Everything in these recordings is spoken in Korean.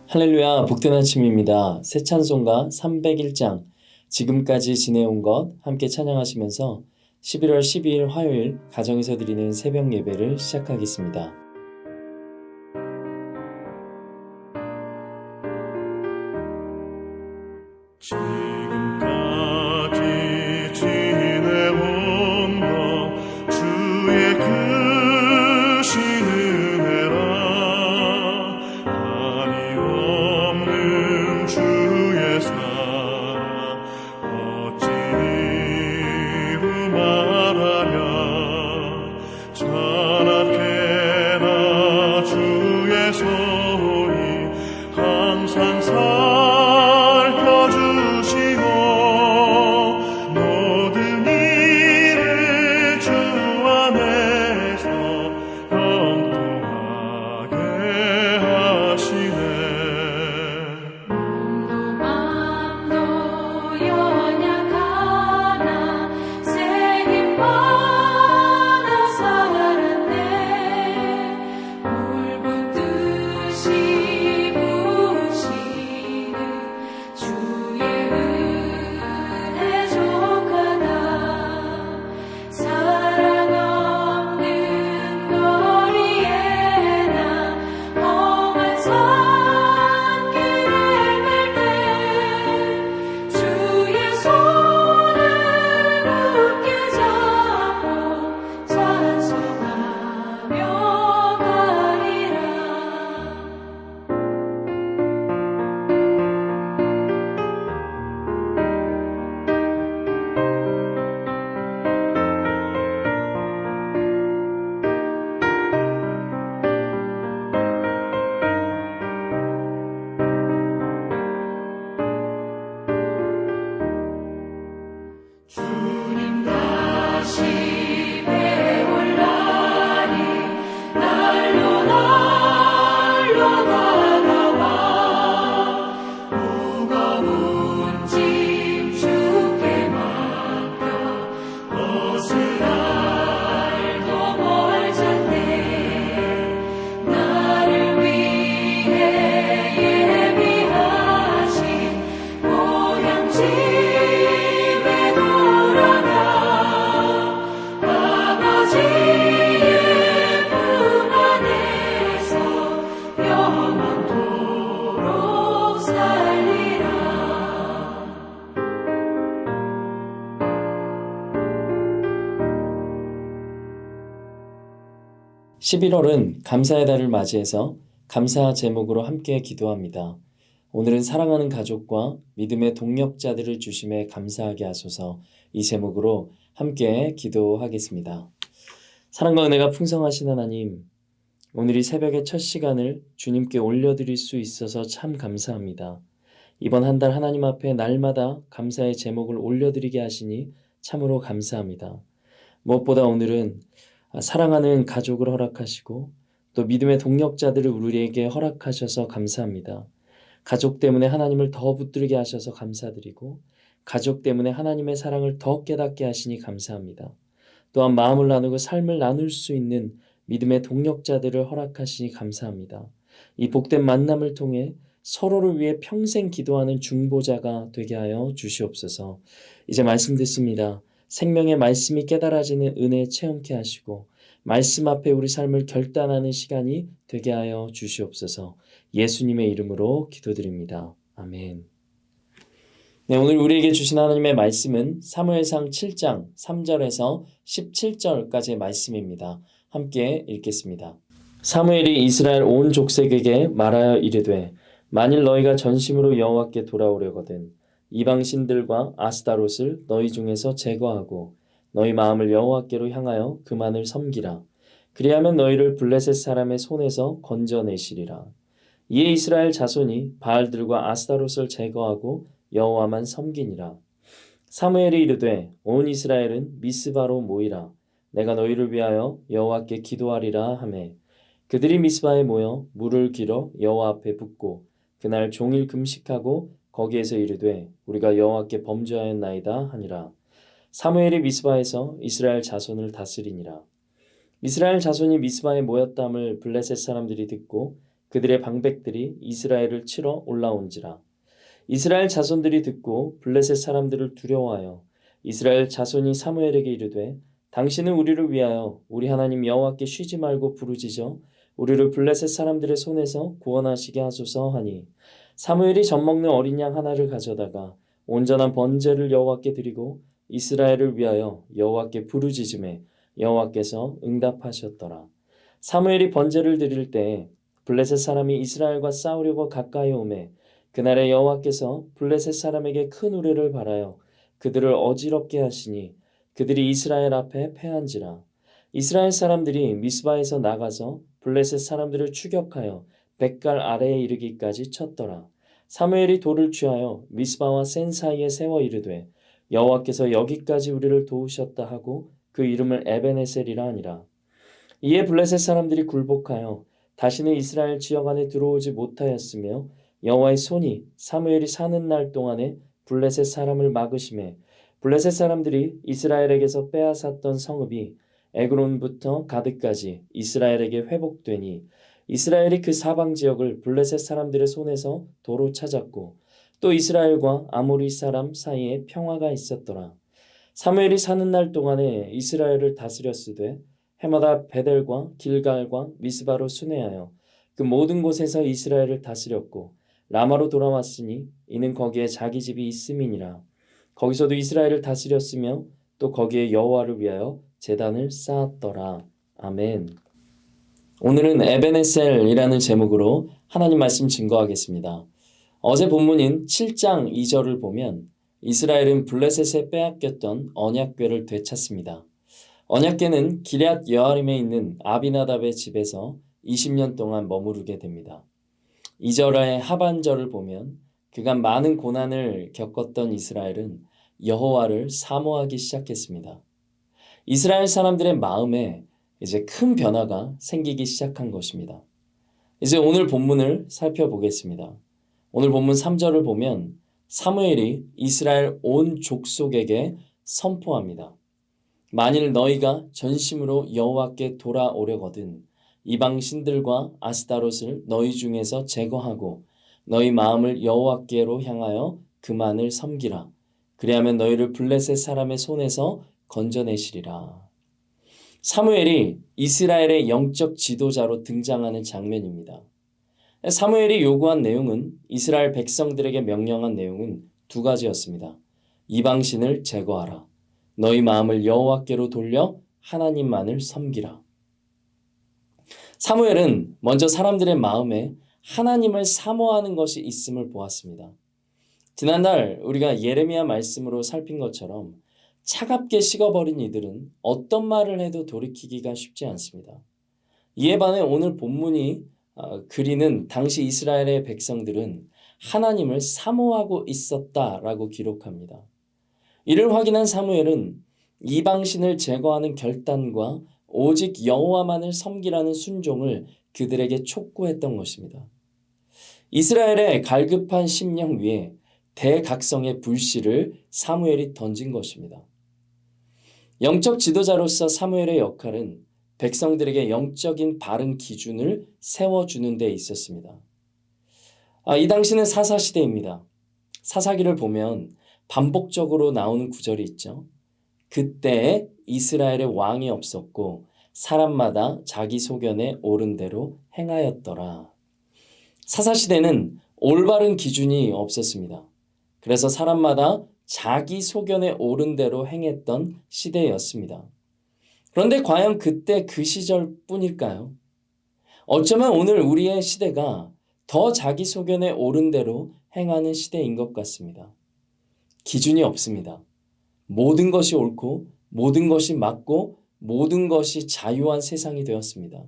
할렐루야, 복된 아침입니다. 새 찬송가 301장, 지금까지 지내온 것 함께 찬양하시면서 11월 12일 화요일 가정에서 드리는 새벽 예배를 시작하겠습니다. 지금까지 지내온 것 주의 크신 은혜라. 한이 없는 주의 사랑 어찌 이루 말하랴. 찬양해라 주의 소리 항상 (11월은) 감사의 달을 맞이해서 감사 제목으로 함께 기도합니다. 오늘은 사랑하는 가족과 믿음의 동력자들을 주심에 감사하게 하소서, 이 제목으로 함께 기도하겠습니다. 사랑과 은혜가 풍성하신 하나님, 오늘 이 새벽의 첫 시간을 주님께 올려드릴 수 있어서 참 감사합니다. 이번 한 달 하나님 앞에 날마다 감사의 제목을 올려드리게 하시니 참으로 감사합니다. 무엇보다 오늘은 사랑하는 가족을 허락하시고 또 믿음의 동력자들을 우리에게 허락하셔서 감사합니다. 가족 때문에 하나님을 더 붙들게 하셔서 감사드리고, 가족 때문에 하나님의 사랑을 더 깨닫게 하시니 감사합니다. 또한 마음을 나누고 삶을 나눌 수 있는 믿음의 동력자들을 허락하시니 감사합니다. 이 복된 만남을 통해 서로를 위해 평생 기도하는 중보자가 되게 하여 주시옵소서. 이제 말씀 듣습니다. 생명의 말씀이 깨달아지는 은혜 체험케 하시고 말씀 앞에 우리 삶을 결단하는 시간이 되게 하여 주시옵소서. 예수님의 이름으로 기도드립니다. 아멘. 네, 오늘 우리에게 주신 하나님의 말씀은 사무엘상 7장 3절에서 17절까지의 말씀입니다. 함께 읽겠습니다. 사무엘이 이스라엘 온 족속에게 말하여 이르되, 만일 너희가 전심으로 여호와께 돌아오려거든 이방 신들과 아스타롯을 너희 중에서 제거하고 너희 마음을 여호와께로 향하여 그만을 섬기라. 그리하면 너희를 블레셋 사람의 손에서 건져내시리라. 이에 이스라엘 자손이 바알들과 아스타롯을 제거하고 여호와만 섬기니라. 사무엘이 이르되, 온 이스라엘은 미스바로 모이라. 내가 너희를 위하여 여호와께 기도하리라 하매, 그들이 미스바에 모여 물을 길어 여호와 앞에 붓고 그날 종일 금식하고 거기에서 이르되, 우리가 여호와께 범죄하였나이다 하니라. 사무엘이 미스바에서 이스라엘 자손을 다스리니라. 이스라엘 자손이 미스바에 모였담을 블레셋 사람들이 듣고 그들의 방백들이 이스라엘을 치러 올라온지라. 이스라엘 자손들이 듣고 블레셋 사람들을 두려워하여 이스라엘 자손이 사무엘에게 이르되 당신은 우리를 위하여 우리 하나님 여호와께 쉬지 말고 부르짖어 우리를 블레셋 사람들의 손에서 구원하시게 하소서 하니 사무엘이 젖먹는 어린 양 하나를 가져다가 온전한 번제를 여호와께 드리고 이스라엘을 위하여 여호와께 부르짖음에 여호와께서 응답하셨더라. 사무엘이 번제를 드릴 때 블레셋 사람이 이스라엘과 싸우려고 가까이 오매 그날에 여호와께서 블레셋 사람에게 큰 우레를 발하여 그들을 어지럽게 하시니 그들이 이스라엘 앞에 패한지라. 이스라엘 사람들이 미스바에서 나가서 블레셋 사람들을 추격하여 벳갈 아래에 이르기까지 쳤더라. 사무엘이 돌을 취하여 미스바와 센 사이에 세워 이르되 여호와께서 여기까지 우리를 도우셨다 하고 그 이름을 에벤에셀이라 하니라. 이에 블레셋 사람들이 굴복하여 다시는 이스라엘 지역 안에 들어오지 못하였으며 여호와의 손이 사무엘이 사는 날 동안에 블레셋 사람을 막으심에 블레셋 사람들이 이스라엘에게서 빼앗았던 성읍이 에그론부터 가드까지 이스라엘에게 회복되니 이스라엘이 그 사방 지역을 블레셋 사람들의 손에서 도로 찾았고 또 이스라엘과 아모리 사람 사이에 평화가 있었더라. 사무엘이 사는 날 동안에 이스라엘을 다스렸으되 해마다 베델과 길갈과 미스바로 순회하여 그 모든 곳에서 이스라엘을 다스렸고 라마로 돌아왔으니 이는 거기에 자기 집이 있음이니라. 거기서도 이스라엘을 다스렸으며 또 거기에 여호와를 위하여 제단을 쌓았더라. 아멘. 오늘은 에벤에셀이라는 제목으로 하나님 말씀 증거하겠습니다. 어제 본문인 7장 2절을 보면 이스라엘은 블레셋에 빼앗겼던 언약궤를 되찾습니다. 언약궤는 기럇 여아림에 있는 아비나답의 집에서 20년 동안 머무르게 됩니다. 2절의 하반절을 보면 그간 많은 고난을 겪었던 이스라엘은 여호와를 사모하기 시작했습니다. 이스라엘 사람들의 마음에 이제 큰 변화가 생기기 시작한 것입니다. 이제 오늘 본문을 살펴보겠습니다. 오늘 본문 3절을 보면 사무엘이 이스라엘 온 족속에게 선포합니다. 만일 너희가 전심으로 여호와께 돌아오려거든 이방 신들과 아스타롯을 너희 중에서 제거하고 너희 마음을 여호와께로 향하여 그만을 섬기라. 그리하면 너희를 블레셋 사람의 손에서 건져내시리라. 사무엘이 이스라엘의 영적 지도자로 등장하는 장면입니다. 사무엘이 요구한 내용은 이스라엘 백성들에게 명령한 내용은 두 가지였습니다. 이방신을 제거하라. 너희 마음을 여호와께로 돌려 하나님만을 섬기라. 사무엘은 먼저 사람들의 마음에 하나님을 사모하는 것이 있음을 보았습니다. 지난날 우리가 예레미야 말씀으로 살핀 것처럼 차갑게 식어버린 이들은 어떤 말을 해도 돌이키기가 쉽지 않습니다. 이에 반해 오늘 본문이 그리는 당시 이스라엘의 백성들은 하나님을 사모하고 있었다라고 기록합니다. 이를 확인한 사무엘은 이방신을 제거하는 결단과 오직 여호와만을 섬기라는 순종을 그들에게 촉구했던 것입니다. 이스라엘의 갈급한 심령 위에 대각성의 불씨를 사무엘이 던진 것입니다. 영적 지도자로서 사무엘의 역할은 백성들에게 영적인 바른 기준을 세워주는 데 있었습니다. 이 당시는 사사시대입니다. 사사기를 보면 반복적으로 나오는 구절이 있죠. 그때에 이스라엘의 왕이 없었고 사람마다 자기 소견에 옳은 대로 행하였더라. 사사시대는 올바른 기준이 없었습니다. 그래서 사람마다 자기 소견에 옳은 대로 행했던 시대였습니다. 그런데 과연 그때 그 시절뿐일까요? 어쩌면 오늘 우리의 시대가 더 자기 소견에 옳은 대로 행하는 시대인 것 같습니다. 기준이 없습니다. 모든 것이 옳고 모든 것이 맞고 모든 것이 자유한 세상이 되었습니다.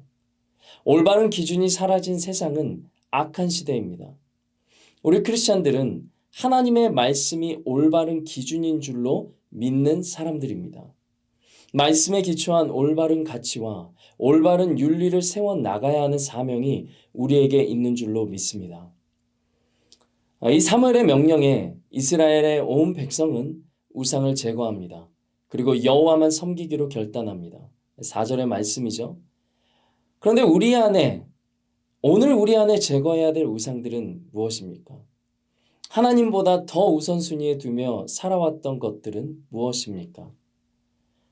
올바른 기준이 사라진 세상은 악한 시대입니다. 우리 크리스찬들은 하나님의 말씀이 올바른 기준인 줄로 믿는 사람들입니다. 말씀에 기초한 올바른 가치와 올바른 윤리를 세워 나가야 하는 사명이 우리에게 있는 줄로 믿습니다. 이 사무엘의 명령에 이스라엘의 온 백성은 우상을 제거합니다. 그리고 여호와만 섬기기로 결단합니다. 4절의 말씀이죠. 그런데 우리 안에 오늘 우리 안에 제거해야 될 우상들은 무엇입니까? 하나님보다 더 우선순위에 두며 살아왔던 것들은 무엇입니까?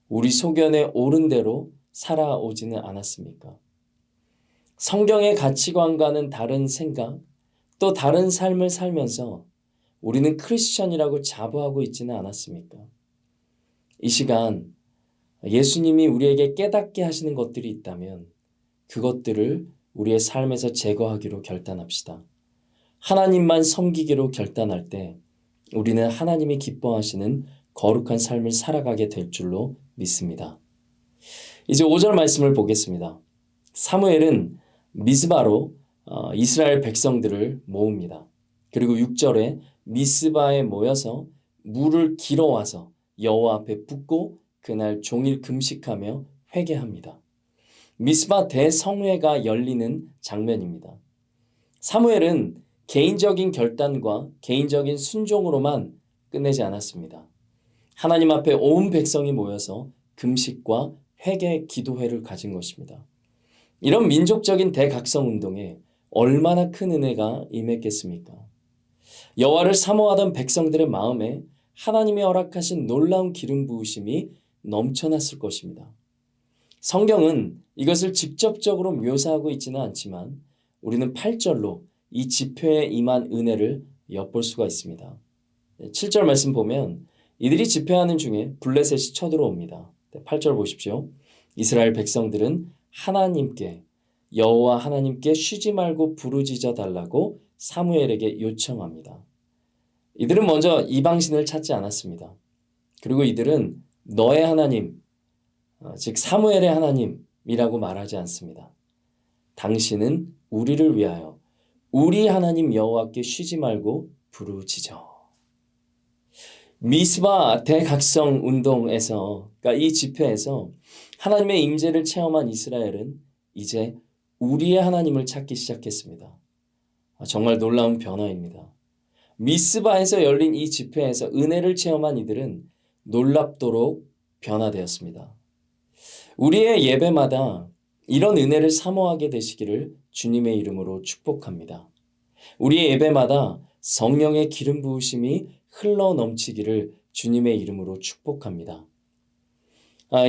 우리 소견에 옳은 대로 살아오지는 않았습니까? 성경의 가치관과는 다른 생각, 또 다른 삶을 살면서 우리는 크리스천이라고 자부하고 있지는 않았습니까? 이 시간 예수님이 우리에게 깨닫게 하시는 것들이 있다면 그것들을 우리의 삶에서 제거하기로 결단합시다. 하나님만 섬기기로 결단할 때 우리는 하나님이 기뻐하시는 거룩한 삶을 살아가게 될 줄로 믿습니다. 이제 5절 말씀을 보겠습니다. 사무엘은 미스바로 이스라엘 백성들을 모읍니다. 그리고 6절에 미스바에 모여서 물을 길어와서 여호와 앞에 붓고 그날 종일 금식하며 회개합니다. 미스바 대성회가 열리는 장면입니다. 사무엘은 개인적인 결단과 개인적인 순종으로만 끝내지 않았습니다. 하나님 앞에 온 백성이 모여서 금식과 회개 기도회를 가진 것입니다. 이런 민족적인 대각성 운동에 얼마나 큰 은혜가 임했겠습니까? 여호와를 사모하던 백성들의 마음에 하나님이 허락하신 놀라운 기름 부으심이 넘쳐났을 것입니다. 성경은 이것을 직접적으로 묘사하고 있지는 않지만 우리는 8절로 이 집회에 임한 은혜를 엿볼 수가 있습니다. 7절 말씀 보면 이들이 집회하는 중에 블레셋이 쳐들어옵니다. 8절 보십시오. 이스라엘 백성들은 하나님께 여호와 하나님께 쉬지 말고 부르짖어 달라고 사무엘에게 요청합니다. 이들은 먼저 이방신을 찾지 않았습니다. 그리고 이들은 너의 하나님, 즉 사무엘의 하나님이라고 말하지 않습니다. 당신은 우리를 위하여 우리 하나님 여호와께 쉬지 말고 부르짖어. 미스바 대각성 운동에서, 그러니까 이 집회에서 하나님의 임재를 체험한 이스라엘은 이제 우리의 하나님을 찾기 시작했습니다. 정말 놀라운 변화입니다. 미스바에서 열린 이 집회에서 은혜를 체험한 이들은 놀랍도록 변화되었습니다. 우리의 예배마다 이런 은혜를 사모하게 되시기를 주님의 이름으로 축복합니다. 우리의 예배마다 성령의 기름 부으심이 흘러 넘치기를 주님의 이름으로 축복합니다.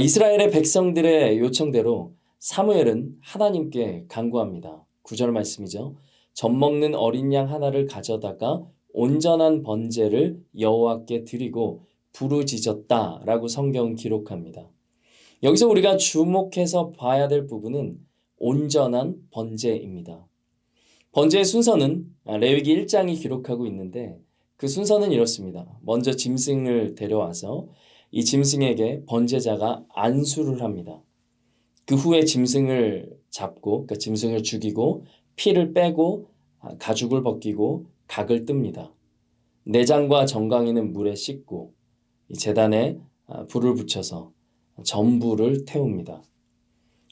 이스라엘의 백성들의 요청대로 사무엘은 하나님께 간구합니다. 9절 말씀이죠. 젖먹는 어린 양 하나를 가져다가 온전한 번제를 여호와께 드리고 부르짖었다라고 성경은 기록합니다. 여기서 우리가 주목해서 봐야 될 부분은 온전한 번제입니다. 번제의 순서는 레위기 1장이 기록하고 있는데 그 순서는 이렇습니다. 먼저 짐승을 데려와서 이 짐승에게 번제자가 안수를 합니다. 그 후에 짐승을 잡고, 그러니까 짐승을 죽이고 피를 빼고 가죽을 벗기고 각을 뜹니다. 내장과 정강이는 물에 씻고 이 제단에 불을 붙여서 전부를 태웁니다.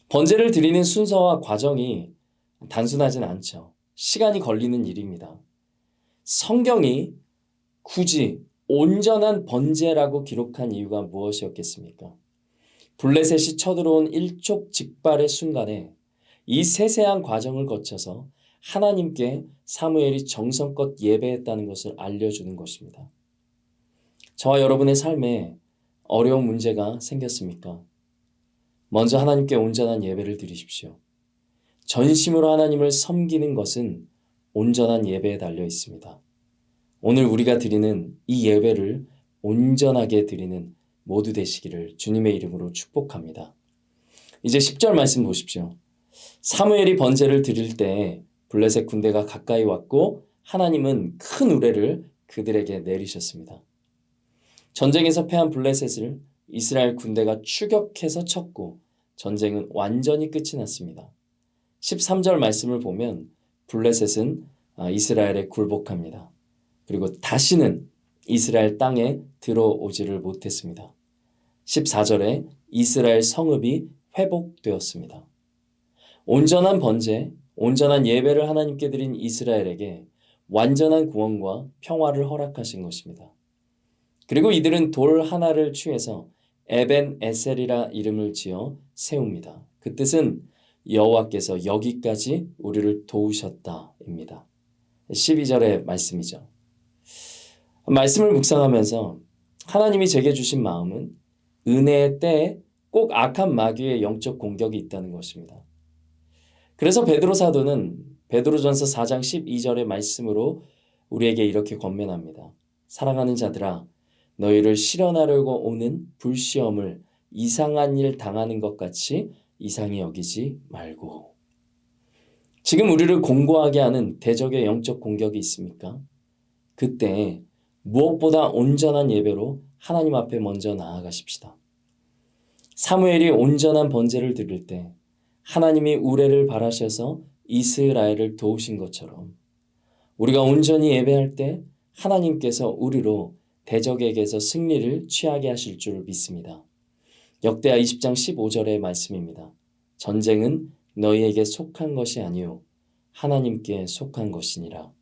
번제를 드리는 순서와 과정이 단순하진 않죠. 시간이 걸리는 일입니다. 성경이 굳이 온전한 번제라고 기록한 이유가 무엇이었겠습니까? 블레셋이 쳐들어온 일촉즉발의 순간에 이 세세한 과정을 거쳐서 하나님께 사무엘이 정성껏 예배했다는 것을 알려주는 것입니다. 저와 여러분의 삶에 어려운 문제가 생겼습니까? 먼저 하나님께 온전한 예배를 드리십시오. 전심으로 하나님을 섬기는 것은 온전한 예배에 달려 있습니다. 오늘 우리가 드리는 이 예배를 온전하게 드리는 모두 되시기를 주님의 이름으로 축복합니다. 이제 10절 말씀 보십시오. 사무엘이 번제를 드릴 때 블레셋 군대가 가까이 왔고 하나님은 큰 우레를 그들에게 내리셨습니다. 전쟁에서 패한 블레셋을 이스라엘 군대가 추격해서 쳤고 전쟁은 완전히 끝이 났습니다. 13절 말씀을 보면 블레셋은 이스라엘에 굴복합니다. 그리고 다시는 이스라엘 땅에 들어오지를 못했습니다. 14절에 이스라엘 성읍이 회복되었습니다. 온전한 번제, 온전한 예배를 하나님께 드린 이스라엘에게 완전한 구원과 평화를 허락하신 것입니다. 그리고 이들은 돌 하나를 취해서 에벤 에셀이라 이름을 지어 세웁니다. 그 뜻은 여호와께서 여기까지 우리를 도우셨다입니다. 12절의 말씀이죠. 말씀을 묵상하면서 하나님이 제게 주신 마음은 은혜의 때에 꼭 악한 마귀의 영적 공격이 있다는 것입니다. 그래서 베드로 사도는 베드로전서 4장 12절의 말씀으로 우리에게 이렇게 권면합니다. 사랑하는 자들아, 너희를 시련하려고 오는 불시험을 이상한 일 당하는 것 같이 이상히 여기지 말고. 지금 우리를 공고하게 하는 대적의 영적 공격이 있습니까? 그때 무엇보다 온전한 예배로 하나님 앞에 먼저 나아가십시다. 사무엘이 온전한 번제를 드릴 때 하나님이 우레를 바라셔서 이스라엘을 도우신 것처럼 우리가 온전히 예배할 때 하나님께서 우리로 대적에게서 승리를 취하게 하실 줄 믿습니다. 역대하 20장 15절의 말씀입니다. 전쟁은 너희에게 속한 것이 아니요 하나님께 속한 것이니라.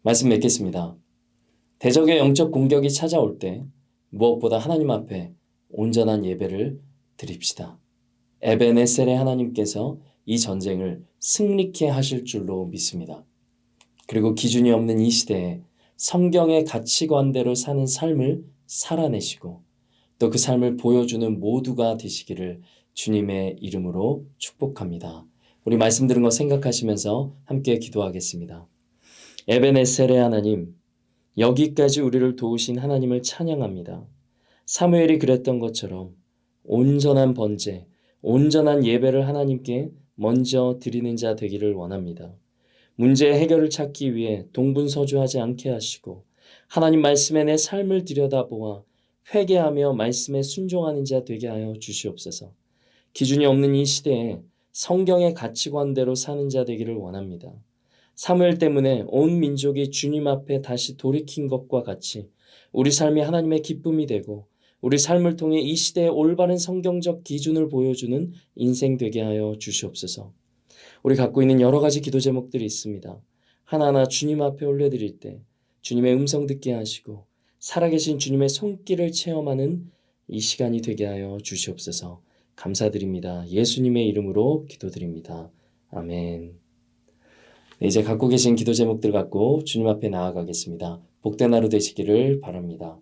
말씀 맺겠습니다. 대적의 영적 공격이 찾아올 때 무엇보다 하나님 앞에 온전한 예배를 드립시다. 에베네셀의 하나님께서 이 전쟁을 승리케 하실 줄로 믿습니다. 그리고 기준이 없는 이 시대에 성경의 가치관대로 사는 삶을 살아내시고 또 그 삶을 보여주는 모두가 되시기를 주님의 이름으로 축복합니다. 우리 말씀 들은 거 생각하시면서 함께 기도하겠습니다. 에베네셀의 하나님, 여기까지 우리를 도우신 하나님을 찬양합니다. 사무엘이 그랬던 것처럼 온전한 번제, 온전한 예배를 하나님께 먼저 드리는 자 되기를 원합니다. 문제의 해결을 찾기 위해 동분서주하지 않게 하시고 하나님 말씀에 내 삶을 들여다보아 회개하며 말씀에 순종하는 자 되게 하여 주시옵소서. 기준이 없는 이 시대에 성경의 가치관대로 사는 자 되기를 원합니다. 사무엘 때문에 온 민족이 주님 앞에 다시 돌이킨 것과 같이 우리 삶이 하나님의 기쁨이 되고 우리 삶을 통해 이 시대의 올바른 성경적 기준을 보여주는 인생 되게 하여 주시옵소서. 우리 갖고 있는 여러 가지 기도 제목들이 있습니다. 하나하나 주님 앞에 올려드릴 때 주님의 음성 듣게 하시고 살아계신 주님의 손길을 체험하는 이 시간이 되게 하여 주시옵소서. 감사드립니다. 예수님의 이름으로 기도드립니다. 아멘. 네, 이제 갖고 계신 기도 제목들 갖고 주님 앞에 나아가겠습니다. 복된 하루 되시기를 바랍니다.